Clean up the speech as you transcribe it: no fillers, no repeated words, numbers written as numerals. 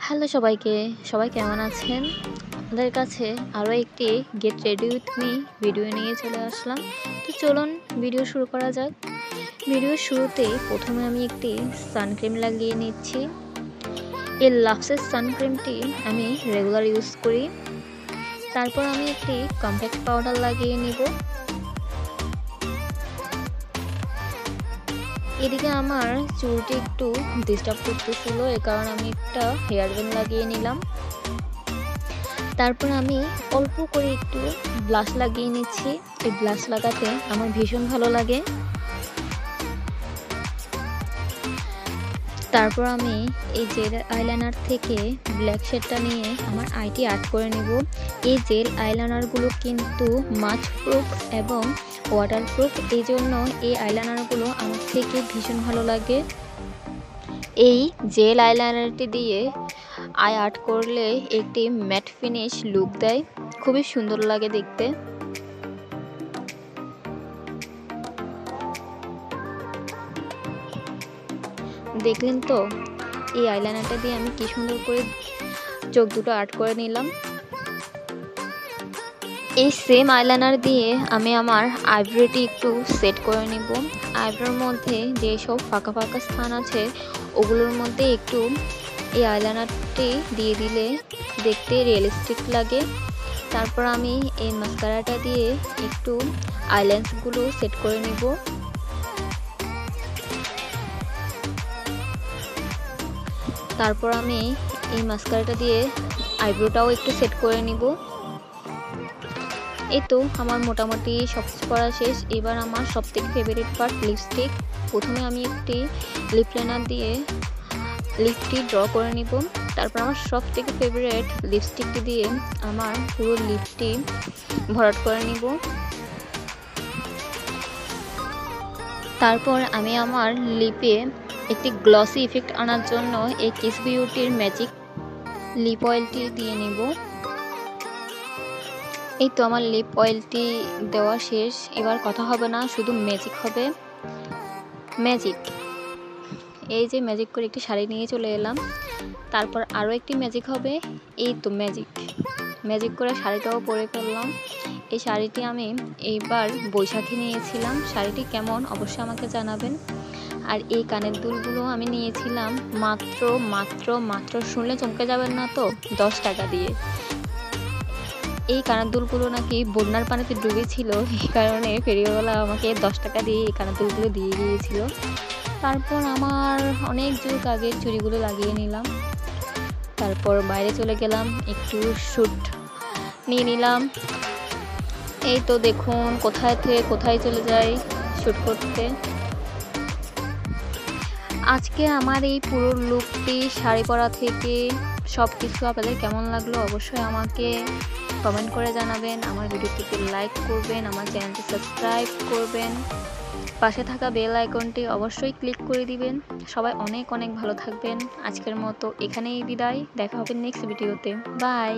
Hello সবাইকে, সবাই কেমন আছেন? আপনাদের কাছে আরও একটি get ready with me video নিয়ে চলে আসলাম। তো চলুন ভিডিও শুরু করা যাক। ভিডিওর শুরুতে প্রথমে আমি একটি সানক্রিম লাগিয়ে নিচ্ছি। এই লাক্সের সানক্রিমটি আমি রেগুলার ইউজ করি। তারপর আমি একটি কম্প্যাক্ট পাউডার লাগিয়ে নিব। এদিকে আমার চুলটি একটু ডিস্টার্ব করতেছিল, এ কারণে আমি একটা হেয়ার ব্যান্ড লাগিয়ে নিলাম। তারপর আমি অল্প করে একটু ব্লাশ লাগিয়ে নিচ্ছি। এই ব্লাশ লাগাতে আমার ভীষণ ভালো লাগে। তারপর আমি এই জেল আইলাইনার থেকে ব্ল্যাক শেডটা নিয়ে আমার আইটি আর্ট করে নেব। এই জেল আইলাইনারগুলো কিন্তু মাছ প্রুফ এবং ওয়াটারপ্রুফ, এই জন্য এই আইলাইনারগুলো আমার থেকে ভীষণ ভালো লাগে। এই জেল আইলাইনারটি দিয়ে আই আর্ট করলে একটি ম্যাট ফিনিশ লুক দেয়, খুবই সুন্দর লাগে দেখতে। দেখলেন তো এই আইলাইনারটা দিয়ে আমি কি সুন্দর করে চোখ দুটো আর্ট করে নিলাম। এই সেম আইলাইনার দিয়ে আমি আমার আইব্রোটি একটু সেট করে নিব। আইব্রোর মধ্যে যেসব ফাঁকা ফাঁকা স্থান আছে ওগুলোর মধ্যে একটু এই আইলাইনারটি দিয়ে দিলে দেখতে রিয়েলিস্টিক লাগে। তারপর আমি এই মাস্কারাটা দিয়ে একটু আইল্যান্সগুলো সেট করে নিব। তারপর আমি এই মাস্কারাটা দিয়ে আইব্রোটাও একটু সেট করে নিব। এই তো আমার মোটামুটি সব কিছু করা শেষ। এবার আমার সবথেকে ফেভারিট পার্ট লিপস্টিক। প্রথমে আমি একটি লিপ লাইনার দিয়ে লিপটি ড্র করে নিব। তারপর আমার সবথেকে ফেভারিট লিপস্টিকটি দিয়ে আমার পুরো লিপটি ভরাট করে নিব। তারপর আমি আমার লিপে একটি গ্লসি ইফেক্ট আনার জন্য এই কিস বিউটির ম্যাজিক লিপ অয়েলটি দিয়ে নিব। এই তো আমার লিপ অয়েলটি দেওয়া শেষ। এবার কথা হবে না, শুধু ম্যাজিক হবে। ম্যাজিক, এই যে ম্যাজিক করে একটি শাড়ি নিয়ে চলে এলাম। তারপর আরও একটি ম্যাজিক হবে। এই তো ম্যাজিক করে শাড়িটাও পরে ফেললাম। এই শাড়িটি আমি এইবার বৈশাখী নিয়েছিলাম। শাড়িটি কেমন অবশ্যই আমাকে জানাবেন। আর এই কানের দুলগুলো আমি নিয়েছিলাম মাত্র মাত্র মাত্র শুনলে চমকে যাবেন না তো, 10 টাকা দিয়ে। এই কানের দুলগুলো নাকি বন্যার পানিতে ডুবেছিল, এই কারণে ফেরিওয়ালা আমাকে 10 টাকা দিয়ে এই কানের দুলগুলো দিয়ে গিয়েছিল। তারপর আমার অনেক যুগ আগের চুড়িগুলো লাগিয়ে নিলাম। তারপর বাইরে চলে গেলাম, একটু শ্যুট নিয়ে নিলাম। এই তো দেখুন কোথায় থেকে কোথায় চলে যাই শ্যুট করতে। আজকে আমার এই পুরো লুকটি শাড়ি পরা থেকে সব কিছু আপনাদের কেমন লাগলো অবশ্যই আমাকে কমেন্ট করে জানাবেন। আমার ভিডিওটিকে লাইক করবেন, আমার চ্যানেলটি সাবস্ক্রাইব করবেন, পাশে থাকা বেল আইকনটি অবশ্যই ক্লিক করে দিবেন। সবাই অনেক অনেক ভালো থাকবেন। আজকের মতো এখানেই বিদায়, দেখা হবে নেক্সট ভিডিওতে। বাই।